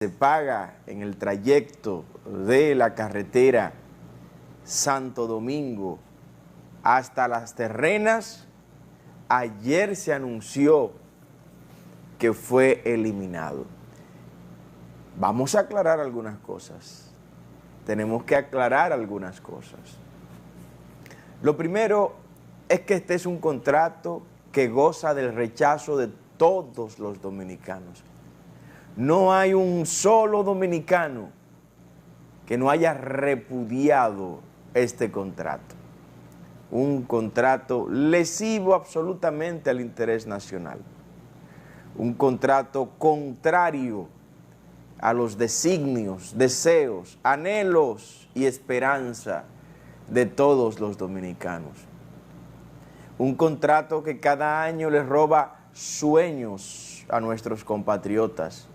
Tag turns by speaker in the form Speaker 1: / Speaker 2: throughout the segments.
Speaker 1: se paga en el trayecto de la carretera Santo Domingo hasta Las Terrenas, ayer se anunció que fue eliminado. Vamos a aclarar algunas cosas. Tenemos que aclarar algunas cosas. Lo primero es que este es un contrato que goza del rechazo de todos los dominicanos. No hay un solo dominicano que no haya repudiado este contrato. Un contrato lesivo absolutamente al interés nacional. Un contrato contrario a los designios, deseos, anhelos y esperanza de todos los dominicanos. Un contrato que cada año les roba sueños a nuestros compatriotas.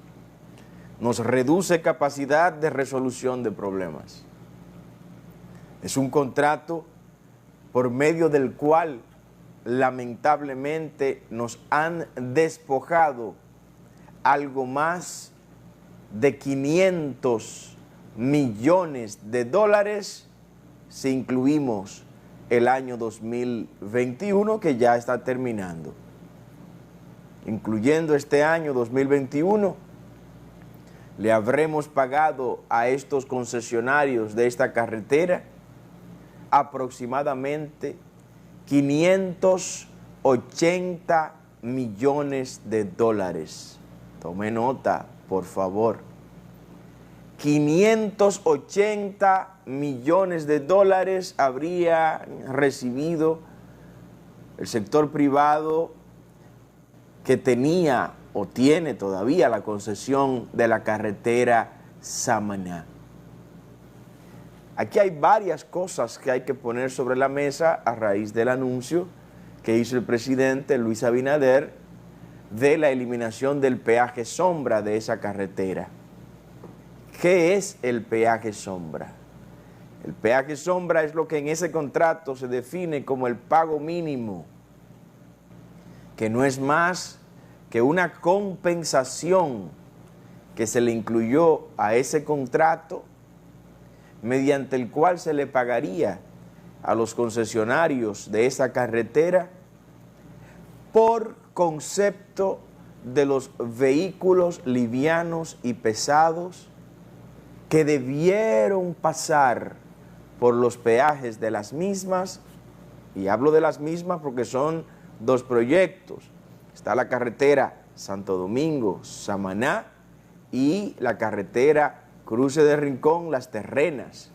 Speaker 1: Nos reduce capacidad de resolución de problemas. Es un contrato por medio del cual lamentablemente nos han despojado algo más de 500 millones de dólares si incluimos el año 2021 que ya está terminando. Incluyendo este año 2021, le habremos pagado a estos concesionarios de esta carretera aproximadamente 580 millones de dólares. Tome nota, por favor. 580 millones de dólares habría recibido el sector privado que tenía o tiene todavía la concesión de la carretera Samaná. Aquí hay varias cosas que hay que poner sobre la mesa a raíz del anuncio que hizo el presidente Luis Abinader de la eliminación del peaje sombra de esa carretera. ¿Qué es el peaje sombra? El peaje sombra es lo que en ese contrato se define como el pago mínimo, que no es más que una compensación que se le incluyó a ese contrato, mediante el cual se le pagaría a los concesionarios de esa carretera por concepto de los vehículos livianos y pesados que debieron pasar por los peajes de las mismas, y hablo de las mismas porque son dos proyectos. Está la carretera Santo Domingo-Samaná y la carretera Cruce de Rincón, Las Terrenas.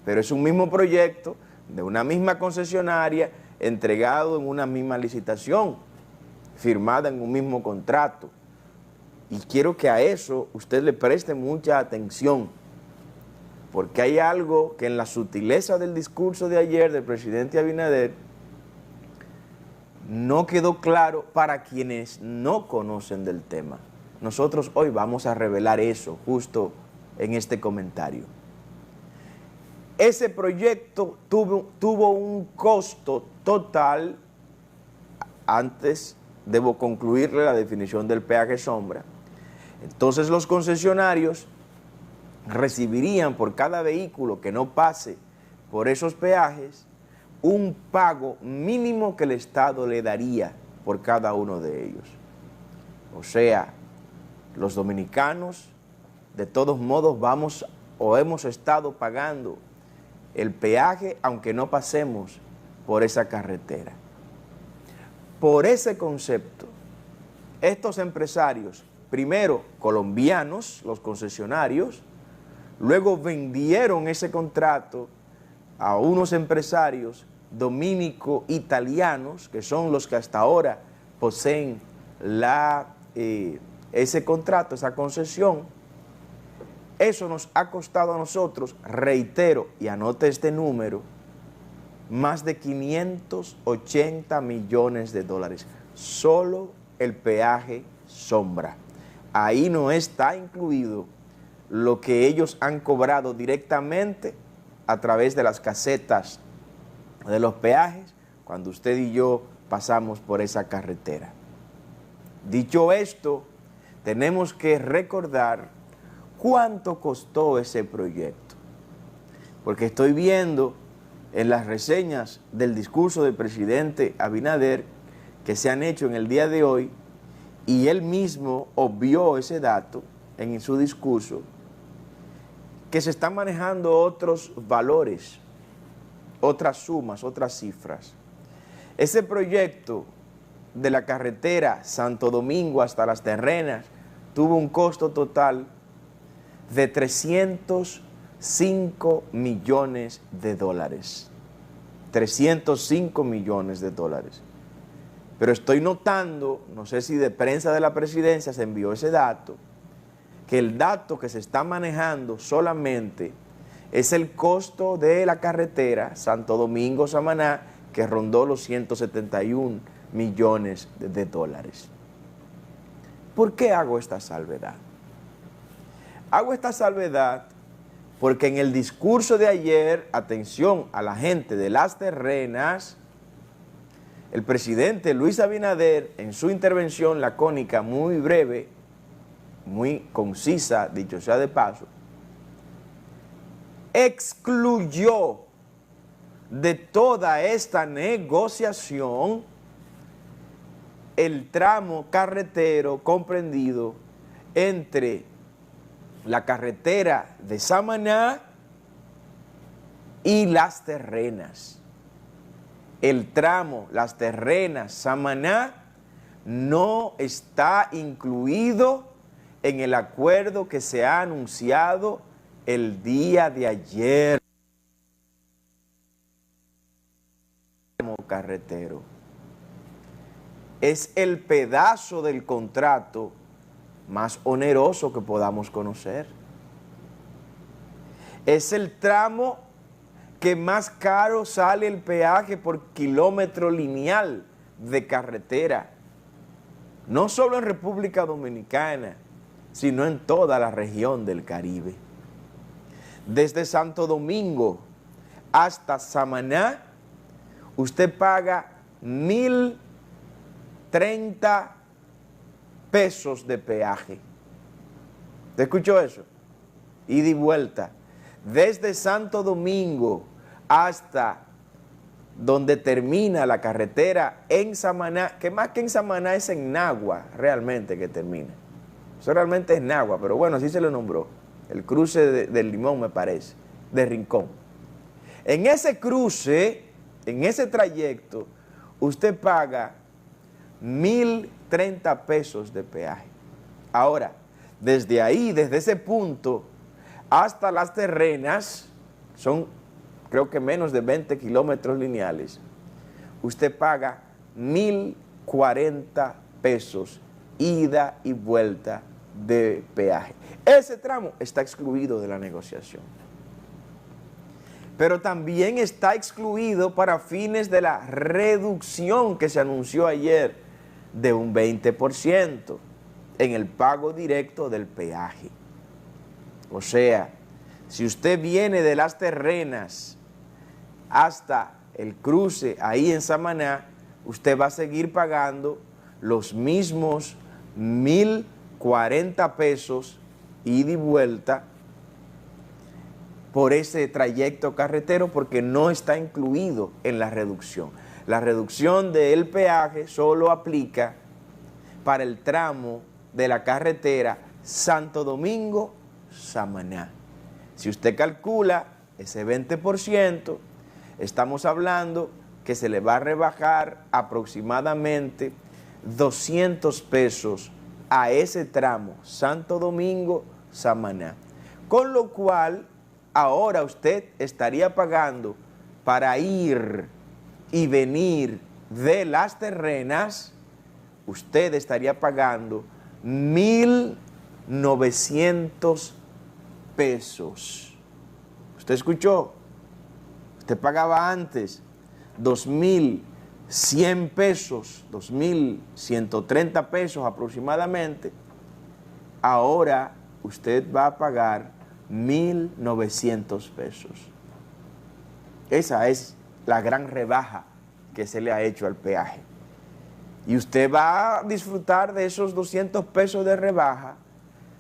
Speaker 1: Pero es un mismo proyecto de una misma concesionaria entregado en una misma licitación, firmada en un mismo contrato. Y quiero que a eso usted le preste mucha atención, porque hay algo que en la sutileza del discurso de ayer del presidente Abinader no quedó claro para quienes no conocen del tema. Nosotros hoy vamos a revelar eso justo en este comentario. Ese proyecto tuvo un costo total, antes debo concluirle la definición del peaje sombra. Entonces los concesionarios recibirían por cada vehículo que no pase por esos peajes un pago mínimo que el Estado le daría por cada uno de ellos. O sea, los dominicanos de todos modos vamos o hemos estado pagando el peaje aunque no pasemos por esa carretera. Por ese concepto, estos empresarios, primero colombianos, los concesionarios, luego vendieron ese contrato a unos empresarios dominico-italianos, que son los que hasta ahora poseen ese contrato, esa concesión. Eso nos ha costado a nosotros, reitero, y anote este número, más de 580 millones de dólares. Solo el peaje sombra. Ahí no está incluido lo que ellos han cobrado directamente a través de las casetas de los peajes cuando usted y yo pasamos por esa carretera. Dicho esto, tenemos que recordar ¿cuánto costó ese proyecto? Porque estoy viendo en las reseñas del discurso del presidente Abinader que se han hecho en el día de hoy, y él mismo obvió ese dato en su discurso, que se están manejando otros valores, otras sumas, otras cifras. Ese proyecto de la carretera Santo Domingo hasta Las Terrenas tuvo un costo total de 305 millones de dólares. 305 millones de dólares. Pero estoy notando, no sé si de prensa de la presidencia se envió ese dato, que el dato que se está manejando solamente es el costo de la carretera Santo Domingo-Samaná, que rondó los 171 millones de dólares. ¿Por qué hago esta salvedad? Hago esta salvedad porque en el discurso de ayer, atención a la gente de Las Terrenas, el presidente Luis Abinader, en su intervención lacónica, muy breve, muy concisa, dicho sea de paso, excluyó de toda esta negociación el tramo carretero comprendido entre la carretera de Samaná y Las Terrenas. El tramo Las Terrenas, Samaná, no está incluido en el acuerdo que se ha anunciado el día de ayer. Carretero es el pedazo del contrato más oneroso que podamos conocer. Es el tramo que más caro sale el peaje por kilómetro lineal de carretera, no solo en República Dominicana, sino en toda la región del Caribe. Desde Santo Domingo hasta Samaná, usted paga 1.030 pesos de peaje. ¿Te escuchó eso? Ida y vuelta. Desde Santo Domingo hasta donde termina la carretera en Samaná, que más que en Samaná es en Nagua realmente que termina. Eso realmente es Nagua, pero bueno, así se lo nombró. El cruce del Limón, me parece, de Rincón. En ese cruce, en ese trayecto, usted paga 1.030 pesos de peaje. Ahora, desde ahí, desde ese punto hasta Las Terrenas, son creo que menos de 20 kilómetros lineales, usted paga 1.040 pesos ida y vuelta de peaje. Ese tramo está excluido de la negociación. Pero también está excluido para fines de la reducción que se anunció ayer de un 20% en el pago directo del peaje. O sea, si usted viene de Las Terrenas hasta el cruce ahí en Samaná, usted va a seguir pagando los mismos 1.040 pesos ida y vuelta por ese trayecto carretero, porque no está incluido en la reducción. La reducción del peaje solo aplica para el tramo de la carretera Santo Domingo-Samaná. Si usted calcula ese 20%, estamos hablando que se le va a rebajar aproximadamente 200 pesos a ese tramo Santo Domingo-Samaná. Con lo cual, ahora usted estaría pagando para ir y venir de Las Terrenas, usted estaría pagando 1.900 pesos. ¿Usted escuchó? Usted pagaba antes 2.100 pesos, 2.130 pesos aproximadamente. Ahora usted va a pagar 1.900 pesos. Esa es la gran rebaja que se le ha hecho al peaje. Y usted va a disfrutar de esos 200 pesos de rebaja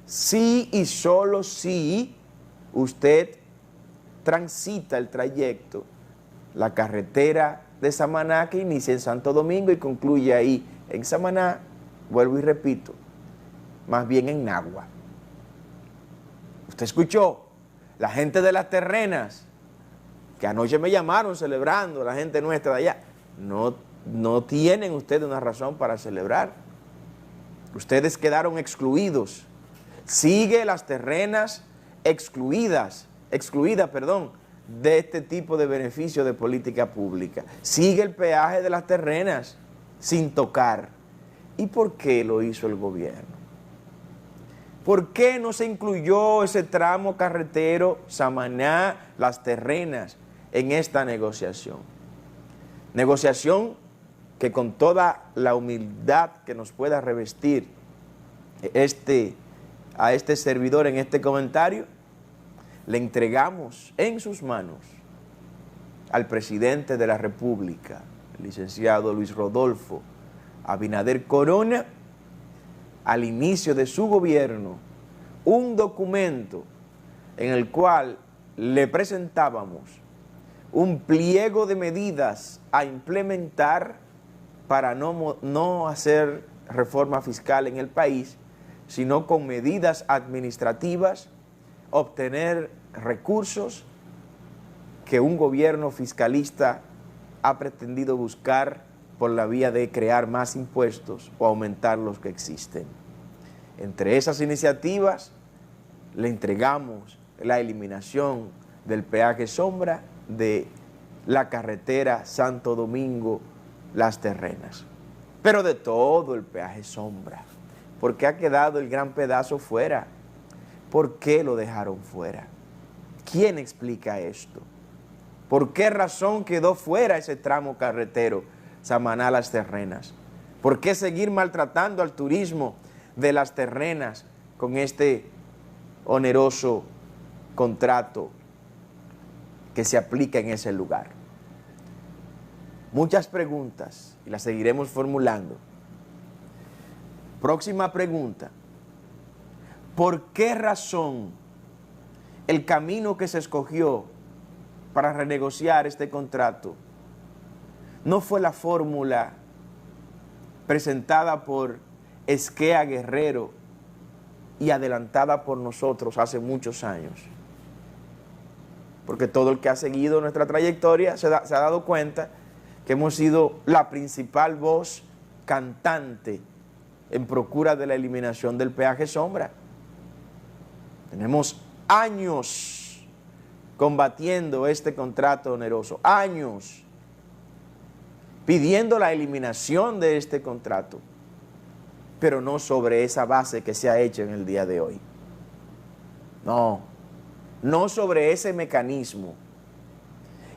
Speaker 1: si y solo si usted transita el trayecto, la carretera de Samaná que inicia en Santo Domingo y concluye ahí en Samaná, vuelvo y repito, más bien en Nagua. Usted escuchó, la gente de las terrenas, que anoche me llamaron celebrando, la gente nuestra de allá, no tienen ustedes una razón para celebrar. Ustedes quedaron excluidos. Sigue las terrenas excluidas, de este tipo de beneficio de política pública. Sigue el peaje de las terrenas sin tocar. ¿Y por qué lo hizo el gobierno? ¿Por qué no se incluyó ese tramo carretero Samaná, Las Terrenas, en esta negociación? Negociación que con toda la humildad que nos pueda revestir a este servidor en este comentario, le entregamos en sus manos al presidente de la República, el licenciado Luis Rodolfo Abinader Corona, al inicio de su gobierno, un documento en el cual le presentábamos un pliego de medidas a implementar para no hacer reforma fiscal en el país, sino con medidas administrativas, obtener recursos que un gobierno fiscalista ha pretendido buscar por la vía de crear más impuestos o aumentar los que existen. Entre esas iniciativas le entregamos la eliminación del peaje sombra de la carretera Santo Domingo Las Terrenas, pero de todo el peaje sombra, porque ha quedado el gran pedazo fuera. ¿Por qué lo dejaron fuera? ¿Quién explica esto? ¿Por qué razón quedó fuera ese tramo carretero Samaná Las Terrenas? ¿Por qué seguir maltratando al turismo de Las Terrenas con este oneroso contrato que se aplica en ese lugar? Muchas preguntas y las seguiremos formulando. Próxima pregunta. ¿Por qué razón el camino que se escogió para renegociar este contrato no fue la fórmula presentada por Esquea Guerrero y adelantada por nosotros hace muchos años? Porque todo el que ha seguido nuestra trayectoria se ha dado cuenta que hemos sido la principal voz cantante en procura de la eliminación del peaje sombra. Tenemos años combatiendo este contrato oneroso, años pidiendo la eliminación de este contrato, pero no sobre esa base que se ha hecho en el día de hoy. No sobre ese mecanismo.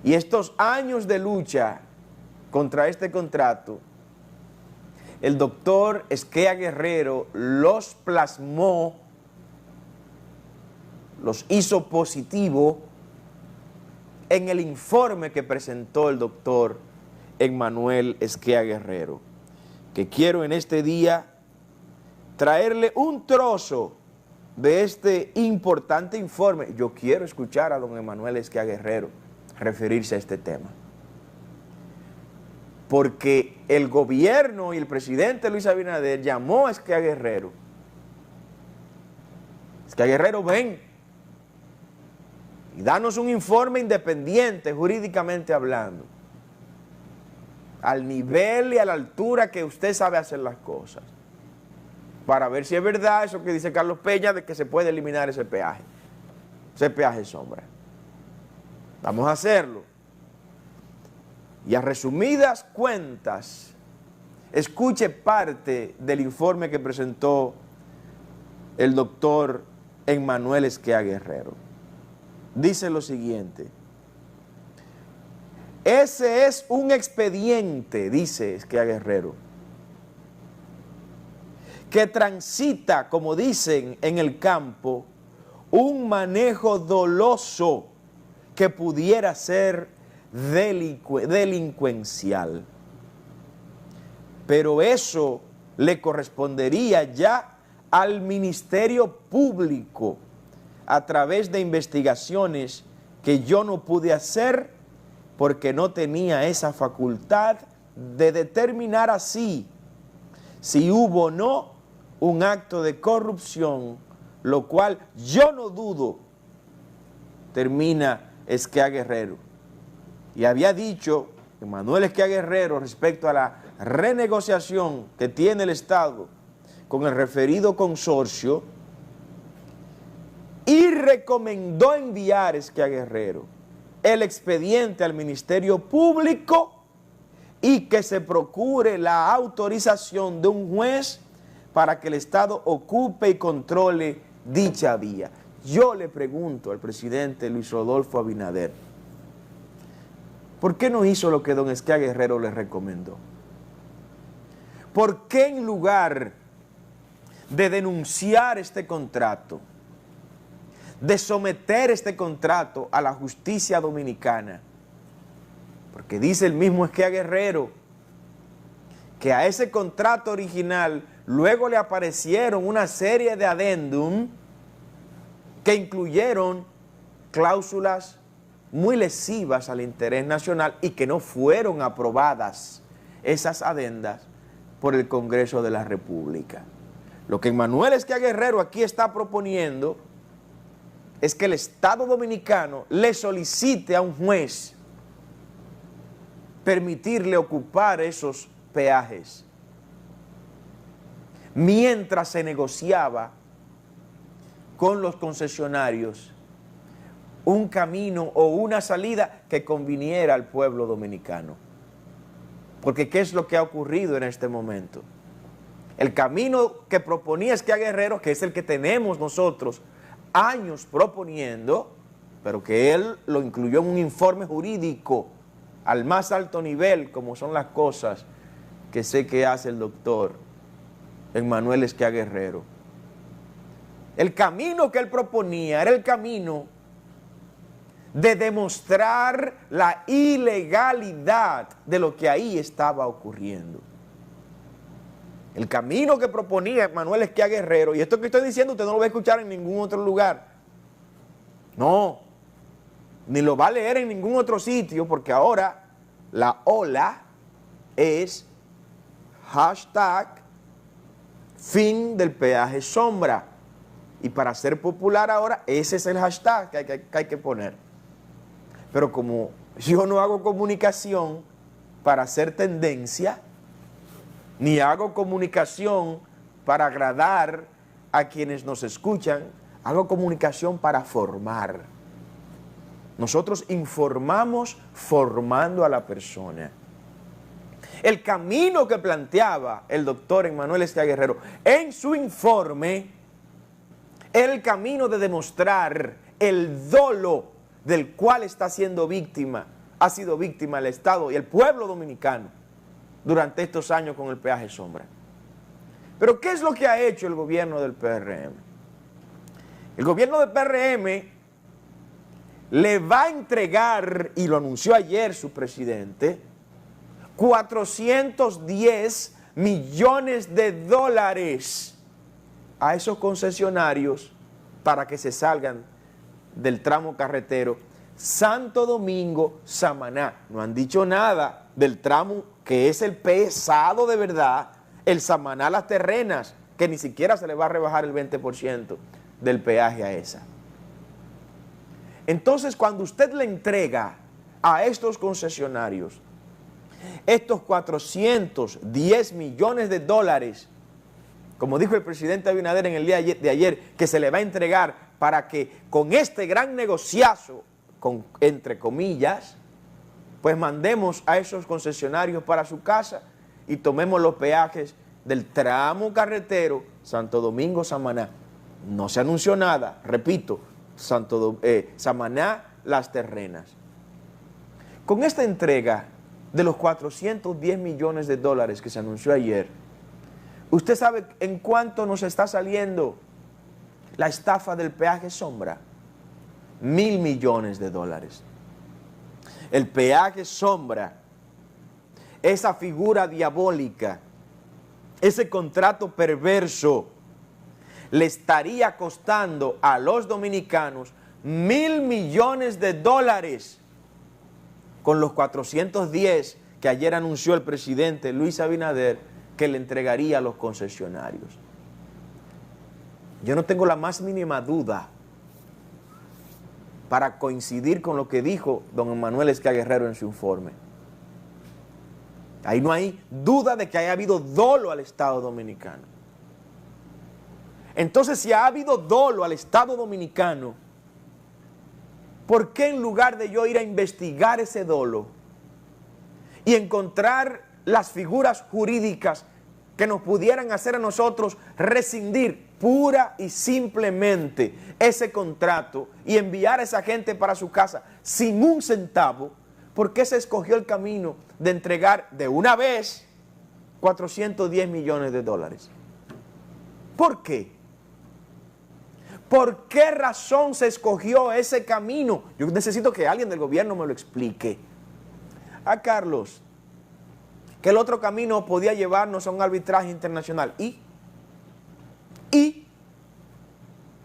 Speaker 1: Y estos años de lucha contra este contrato, el doctor Esquea Guerrero los plasmó, los hizo positivo en el informe que presentó el doctor Emmanuel Esquea Guerrero, que quiero en este día traerle un trozo de este importante informe. Yo quiero escuchar a don Emmanuel Esquea Guerrero referirse a este tema, porque el gobierno y el presidente Luis Abinader llamó a Esquea Guerrero. Esquea Guerrero, ven y danos un informe independiente, jurídicamente hablando, al nivel y a la altura que usted sabe hacer las cosas, para ver si es verdad eso que dice Carlos Peña de que se puede eliminar ese peaje sombra. Vamos a hacerlo. Y a resumidas cuentas, escuche parte del informe que presentó el doctor Emmanuel Esquea Guerrero. Dice lo siguiente: ese es un expediente, dice Esquea Guerrero, que transita, como dicen en el campo, un manejo doloso que pudiera ser delincuencial. Pero eso le correspondería ya al Ministerio Público a través de investigaciones que yo no pude hacer porque no tenía esa facultad de determinar así si hubo o no un acto de corrupción, lo cual yo no dudo termina Esquea Guerrero. Y había dicho Manuel Esquea Guerrero respecto a la renegociación que tiene el Estado con el referido consorcio y recomendó enviar Esquea Guerrero el expediente al Ministerio Público y que se procure la autorización de un juez para que el Estado ocupe y controle dicha vía. Yo le pregunto al presidente Luis Rodolfo Abinader, ¿por qué no hizo lo que don Esquea Guerrero le recomendó? ¿Por qué en lugar de denunciar este contrato, de someter este contrato a la justicia dominicana? Porque dice el mismo Esquea Guerrero que a ese contrato original luego le aparecieron una serie de adendum que incluyeron cláusulas muy lesivas al interés nacional y que no fueron aprobadas esas adendas por el Congreso de la República. Lo que Manuel Esquea Guerrero aquí está proponiendo es que el Estado Dominicano le solicite a un juez permitirle ocupar esos peajes mientras se negociaba con los concesionarios un camino o una salida que conviniera al pueblo dominicano. Porque ¿qué es lo que ha ocurrido en este momento? El camino que proponía Esquea Guerrero, que es el que tenemos nosotros años proponiendo, pero que él lo incluyó en un informe jurídico al más alto nivel, como son las cosas que sé que hace el doctor Manuel Esquea Guerrero. El camino que él proponía era el camino de demostrar la ilegalidad de lo que ahí estaba ocurriendo. El camino que proponía Manuel Esquea Guerrero, y esto que estoy diciendo usted no lo va a escuchar en ningún otro lugar, no, ni lo va a leer en ningún otro sitio, porque ahora la ola es hashtag fin del peaje sombra, y para ser popular ahora ese es el hashtag que hay que poner. Pero como yo no hago comunicación para hacer tendencia, ni hago comunicación para agradar a quienes nos escuchan, hago comunicación para formar. Nosotros informamos formando a la persona. El camino que planteaba el doctor Manuel Esquea Guerrero en su informe era el camino de demostrar el dolo del cual está siendo víctima, ha sido víctima el Estado y el pueblo dominicano durante estos años con el peaje sombra. Pero ¿qué es lo que ha hecho el gobierno del PRM? El gobierno del PRM le va a entregar, y lo anunció ayer su presidente, 410 millones de dólares a esos concesionarios para que se salgan del tramo carretero Santo Domingo-Samaná. No han dicho nada del tramo que es el pesado de verdad, el Samaná-Las Terrenas, que ni siquiera se le va a rebajar el 20% del peaje a esa. Entonces, cuando usted le entrega a estos concesionarios estos 410 millones de dólares, como dijo el presidente Abinader en el día de ayer, que se le va a entregar para que con este gran negociazo, entre comillas, pues mandemos a esos concesionarios para su casa y tomemos los peajes del tramo carretero Santo Domingo-Samaná. No se anunció nada, repito, Samaná, Las Terrenas. Con esta entrega de los 410 millones de dólares que se anunció ayer, ¿usted sabe en cuánto nos está saliendo la estafa del peaje sombra? 1.000 millones de dólares. El peaje sombra, esa figura diabólica, ese contrato perverso le estaría costando a los dominicanos $1.000 millones con los 410 que ayer anunció el presidente Luis Abinader que le entregaría a los concesionarios. Yo no tengo la más mínima duda para coincidir con lo que dijo don Manuel Esca Guerrero en su informe. Ahí no hay duda de que haya habido dolo al Estado Dominicano. Entonces, si ha habido dolo al Estado Dominicano, ¿por qué en lugar de yo ir a investigar ese dolo y encontrar las figuras jurídicas que nos pudieran hacer a nosotros rescindir pura y simplemente ese contrato y enviar a esa gente para su casa sin un centavo? ¿Por qué se escogió el camino de entregar de una vez 410 millones de dólares? ¿Por qué? ¿Por qué razón se escogió ese camino? Yo necesito que alguien del gobierno me lo explique. A Carlos, que el otro camino podía llevarnos a un arbitraje internacional. ¿Y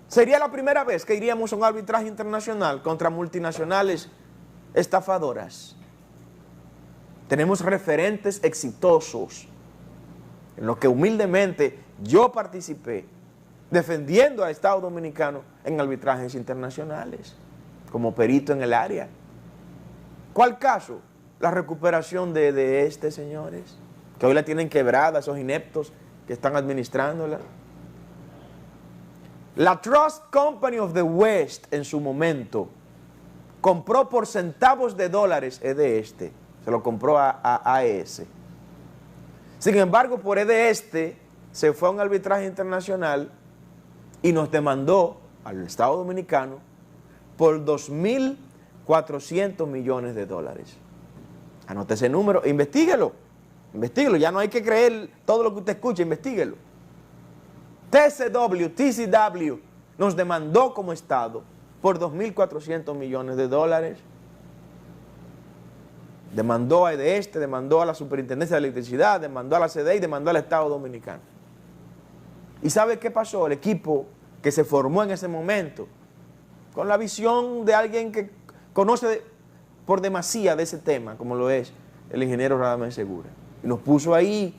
Speaker 1: sería la primera vez que iríamos a un arbitraje internacional contra multinacionales estafadoras. Tenemos referentes exitosos en los que humildemente yo participé defendiendo al Estado Dominicano en arbitrajes internacionales como perito en el área. ¿Cuál caso? La recuperación de este, señores, que hoy la tienen quebrada esos ineptos que están administrándola. La Trust Company of the West en su momento compró por centavos de dólares EDESTE, se lo compró a AES. Sin embargo, por EDESTE se fue a un arbitraje internacional y nos demandó al Estado Dominicano por 2.400 millones de dólares. Anote ese número, investíguelo, ya no hay que creer todo lo que usted escucha, investíguelo. TCW nos demandó como Estado por 2.400 millones de dólares. Demandó a EDESTE, demandó a la Superintendencia de Electricidad, demandó a la CDI, demandó al Estado Dominicano. ¿Y sabe qué pasó? El equipo que se formó en ese momento, con la visión de alguien que conoce por demasía de ese tema, como lo es el ingeniero Radamés Segura, y nos puso ahí,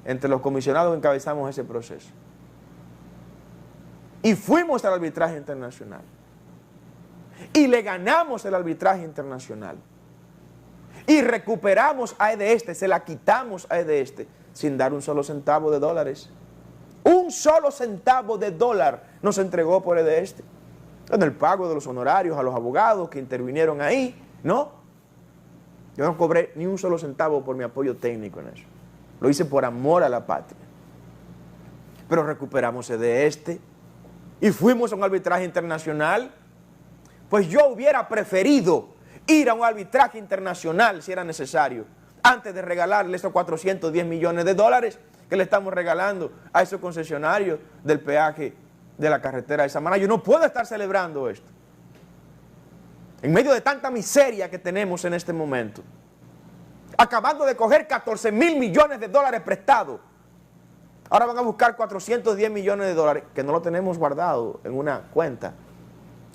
Speaker 1: entre los comisionados que encabezamos ese proceso. Y fuimos al arbitraje internacional. Y le ganamos el arbitraje internacional. Y recuperamos a EDESTE, se la quitamos a EDESTE sin dar un solo centavo de dólares. Un solo centavo de dólar nos entregó por EDESTE. En el pago de los honorarios a los abogados que intervinieron ahí, ¿no? Yo no cobré ni un solo centavo por mi apoyo técnico en eso. Lo hice por amor a la patria. Pero recuperamos EDESTE y fuimos a un arbitraje internacional. Pues yo hubiera preferido ir a un arbitraje internacional si era necesario, antes de regalarle esos 410 millones de dólares que le estamos regalando a esos concesionarios del peaje de la carretera de Samaná. Yo no puedo estar celebrando esto en medio de tanta miseria que tenemos en este momento, acabando de coger 14.000 millones de dólares prestados. Ahora van a buscar 410 millones de dólares que no lo tenemos guardado en una cuenta.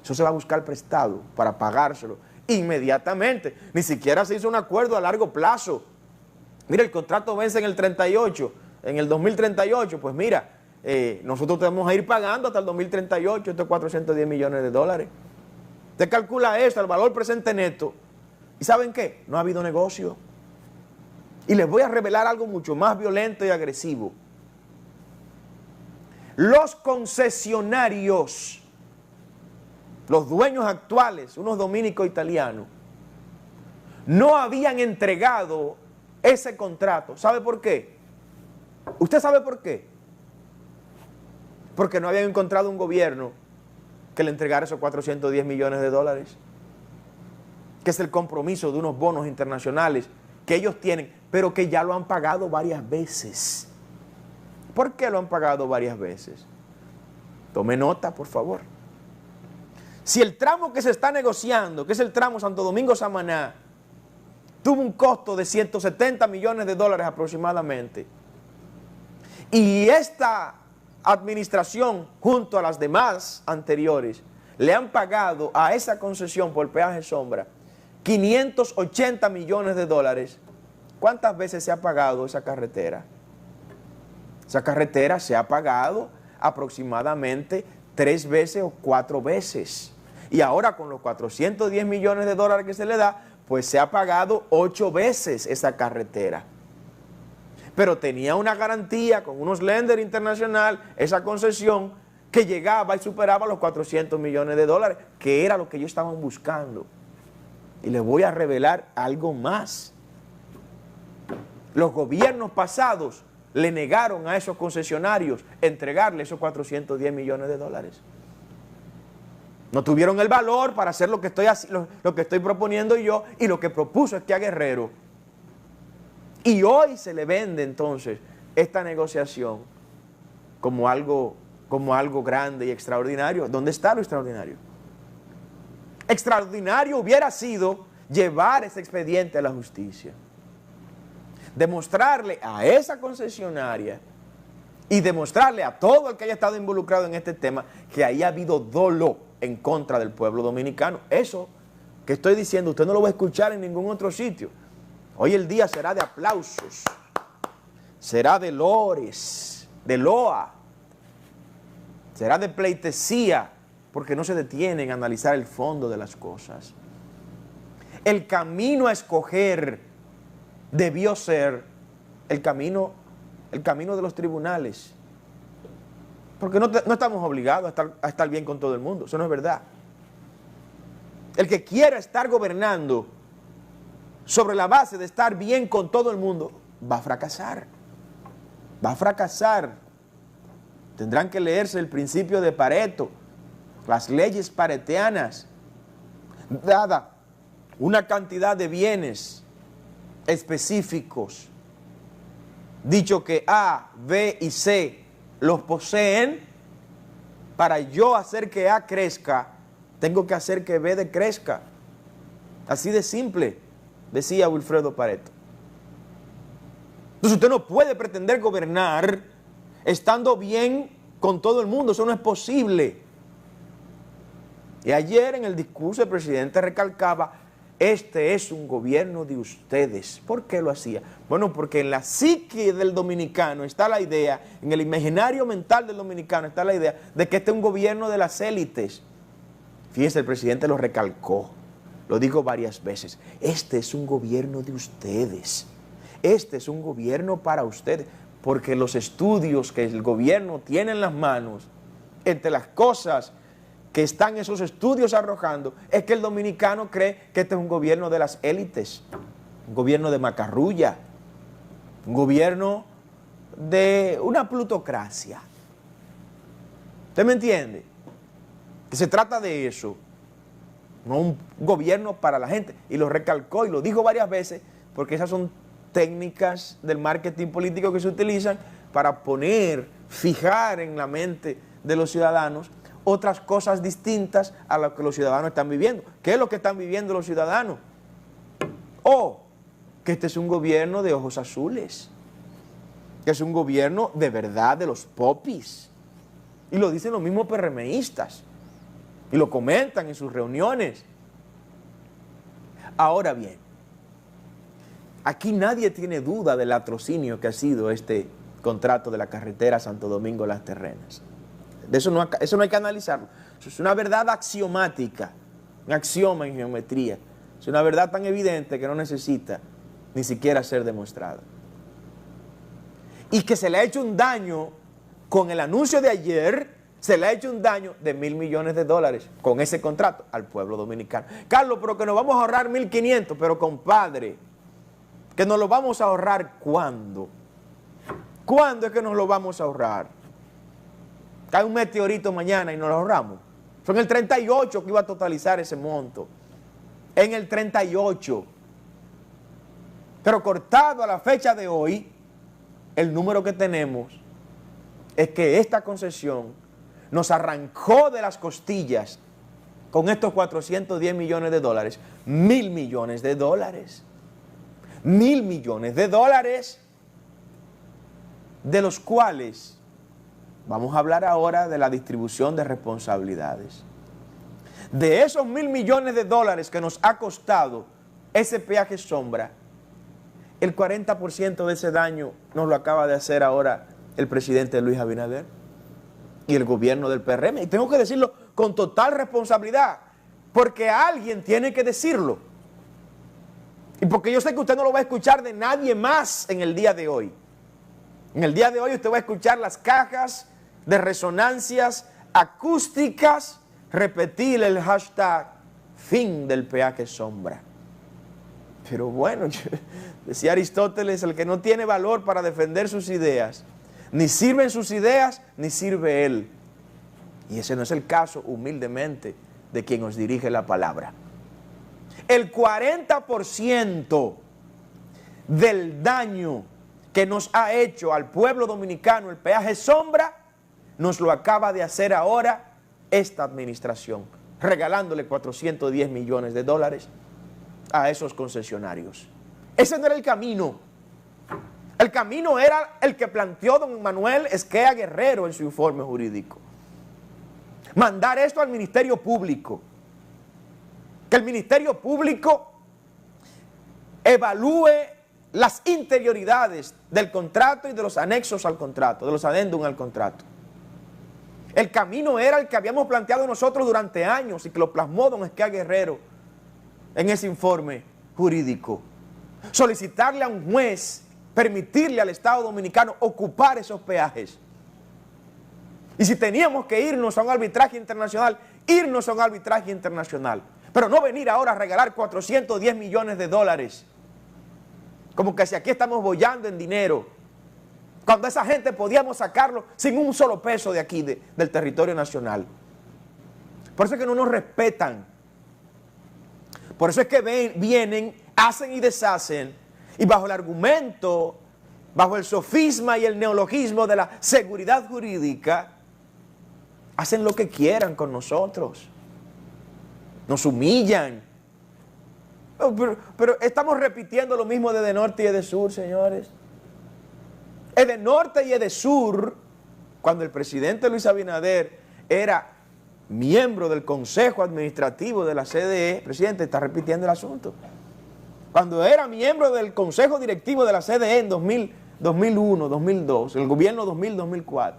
Speaker 1: Eso se va a buscar prestado para pagárselo inmediatamente. Ni siquiera se hizo un acuerdo a largo plazo. Mira, el contrato vence en el 38, en el 2038. Pues mira, nosotros tenemos a ir pagando hasta el 2038 estos 410 millones de dólares. Usted calcula eso, el valor presente neto. ¿Y saben qué? No ha habido negocio. Y les voy a revelar algo mucho más violento y agresivo. Los concesionarios, los dueños actuales, unos dominicos italianos, no habían entregado ese contrato. ¿Sabe por qué? ¿Usted sabe por qué? Porque no habían encontrado un gobierno que le entregara esos 410 millones de dólares, que es el compromiso de unos bonos internacionales que ellos tienen, pero que ya lo han pagado varias veces. ¿Por qué lo han pagado varias veces? Tome nota, por favor. Si el tramo que se está negociando, que es el tramo Santo Domingo-Samaná, tuvo un costo de 170 millones de dólares aproximadamente, y esta administración, junto a las demás anteriores, le han pagado a esa concesión por peaje sombra 580 millones de dólares. ¿Cuántas veces se ha pagado esa carretera? Esa carretera se ha pagado aproximadamente 3 veces o 4 veces. Y ahora con los 410 millones de dólares que se le da, pues se ha pagado 8 veces esa carretera. Pero tenía una garantía con unos lenders internacional, esa concesión, que llegaba y superaba los 400 millones de dólares, que era lo que ellos estaban buscando. Y les voy a revelar algo más. Los gobiernos pasados le negaron a esos concesionarios entregarle esos 410 millones de dólares. No tuvieron el valor para hacer lo que estoy proponiendo yo y lo que propuso Esquia Guerrero. Y hoy se le vende entonces esta negociación como algo grande y extraordinario. ¿Dónde está lo extraordinario? Extraordinario hubiera sido llevar ese expediente a la justicia, demostrarle a esa concesionaria y demostrarle a todo el que haya estado involucrado en este tema que ahí ha habido dolo en contra del pueblo dominicano. Eso que estoy diciendo usted no lo va a escuchar en ningún otro sitio. Hoy el día será de aplausos, será de lores, de loa, será de pleitesía, porque no se detienen a analizar el fondo de las cosas. El camino a escoger debió ser el camino de los tribunales, porque no estamos obligados a estar bien con todo el mundo, eso no es verdad. El que quiera estar gobernando sobre la base de estar bien con todo el mundo, va a fracasar. Va a fracasar. Tendrán que leerse el principio de Pareto, las leyes paretianas. Dada una cantidad de bienes específicos, dicho que A, B y C los poseen, para yo hacer que A crezca, tengo que hacer que B decrezca. Así de simple, decía Wilfredo Pareto. Entonces usted no puede pretender gobernar estando bien con todo el mundo, eso no es posible. Y ayer en el discurso el presidente recalcaba, este es un gobierno de ustedes. ¿Por qué lo hacía? Bueno, porque en la psique del dominicano está la idea, en el imaginario mental del dominicano está la idea de que este es un gobierno de las élites. Fíjense, el presidente lo recalcó, lo dijo varias veces, este es un gobierno de ustedes, este es un gobierno para ustedes, porque los estudios que el gobierno tiene en las manos, entre las cosas que están esos estudios arrojando, es que el dominicano cree que este es un gobierno de las élites, un gobierno de macarrulla, un gobierno de una plutocracia. ¿Usted me entiende? Que se trata de eso, no un gobierno para la gente. Y lo recalcó y lo dijo varias veces, porque esas son técnicas del marketing político que se utilizan para fijar en la mente de los ciudadanos otras cosas distintas a lo que los ciudadanos están viviendo. ¿Qué es lo que están viviendo los ciudadanos? Que este es un gobierno de ojos azules, que es un gobierno de verdad de los popis. Y lo dicen los mismos PRMistas, y lo comentan en sus reuniones. Ahora bien, aquí nadie tiene duda del latrocinio que ha sido este contrato de la carretera Santo Domingo-Las Terrenas. De eso no hay que analizarlo. Eso es una verdad axiomática, un axioma en geometría. Es una verdad tan evidente que no necesita ni siquiera ser demostrada. Y que se le ha hecho un daño con el anuncio de ayer, se le ha hecho un daño de $1.000 millones con ese contrato al pueblo dominicano. Carlos, pero que nos vamos a ahorrar 1.500, pero compadre, que nos lo vamos a ahorrar ¿cuándo? ¿Cuándo es que nos lo vamos a ahorrar? Cae un meteorito mañana y nos lo ahorramos. Fue en el 38 que iba a totalizar ese monto. En el 38. Pero cortado a la fecha de hoy, el número que tenemos es que esta concesión nos arrancó de las costillas con estos 410 millones de dólares, $1.000 millones. $1.000 millones, de los cuales Vamos a hablar ahora de la distribución de responsabilidades. De esos $1.000 millones que nos ha costado ese peaje sombra, el 40% de ese daño nos lo acaba de hacer ahora el presidente Luis Abinader y el gobierno del PRM. Y tengo que decirlo con total responsabilidad, porque alguien tiene que decirlo. Y porque yo sé que usted no lo va a escuchar de nadie más en el día de hoy. En el día de hoy usted va a escuchar las cajas de resonancias acústicas repetir el hashtag fin del peaje sombra. Pero bueno, decía Aristóteles, el que no tiene valor para defender sus ideas, ni sirven sus ideas, ni sirve él. Y ese no es el caso, humildemente, de quien nos dirige la palabra. El 40% del daño que nos ha hecho al pueblo dominicano el peaje sombra, nos lo acaba de hacer ahora esta administración, regalándole $410 millones a esos concesionarios. Ese no era el camino. El camino era el que planteó don Manuel Esquea Guerrero en su informe jurídico. Mandar esto al Ministerio Público. Que el Ministerio Público evalúe las interioridades del contrato y de los anexos al contrato, de los adendum al contrato. El camino era el que habíamos planteado nosotros durante años y que lo plasmó don Esquea Guerrero en ese informe jurídico. Solicitarle a un juez, permitirle al Estado Dominicano ocupar esos peajes. Y si teníamos que irnos a un arbitraje internacional, irnos a un arbitraje internacional. Pero no venir ahora a regalar $410 millones. Como que si aquí estamos boyando en dinero. Cuando esa gente podíamos sacarlo sin un solo peso de aquí, del territorio nacional. Por eso es que no nos respetan. Por eso es que vienen, hacen y deshacen. Y bajo el argumento, bajo el sofisma y el neologismo de la seguridad jurídica, hacen lo que quieran con nosotros. Nos humillan. Pero estamos repitiendo lo mismo de Edenorte y Edesur, señores. Edenorte y Edesur, cuando el presidente Luis Abinader era miembro del Consejo Administrativo de la CDE, presidente, está repitiendo el asunto. Cuando era miembro del Consejo Directivo de la CDE en 2001, 2002, el gobierno 2000-2004,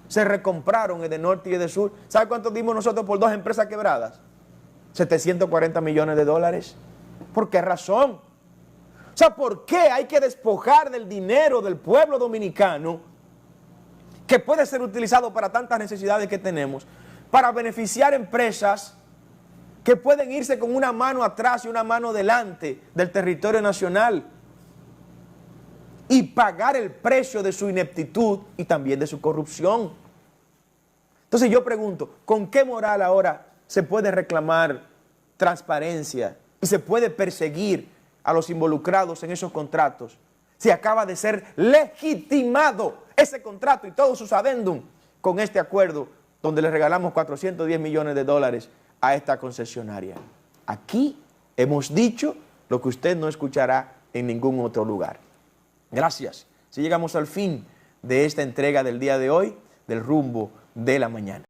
Speaker 1: se recompraron Edenorte y Edesur. ¿Sabe cuánto dimos nosotros por dos empresas quebradas? $740 millones. ¿Por qué razón? O sea, ¿por qué hay que despojar del dinero del pueblo dominicano que puede ser utilizado para tantas necesidades que tenemos, para beneficiar empresas que pueden irse con una mano atrás y una mano delante del territorio nacional y pagar el precio de su ineptitud y también de su corrupción? Entonces yo pregunto, ¿con qué moral ahora se puede reclamar transparencia y se puede perseguir a los involucrados en esos contratos si acaba de ser legitimado ese contrato y todos sus adendum con este acuerdo donde le regalamos $410 millones a esta concesionaria? Aquí hemos dicho lo que usted no escuchará en ningún otro lugar. Gracias. Si llegamos al fin de esta entrega del día de hoy, del Rumbo de la Mañana.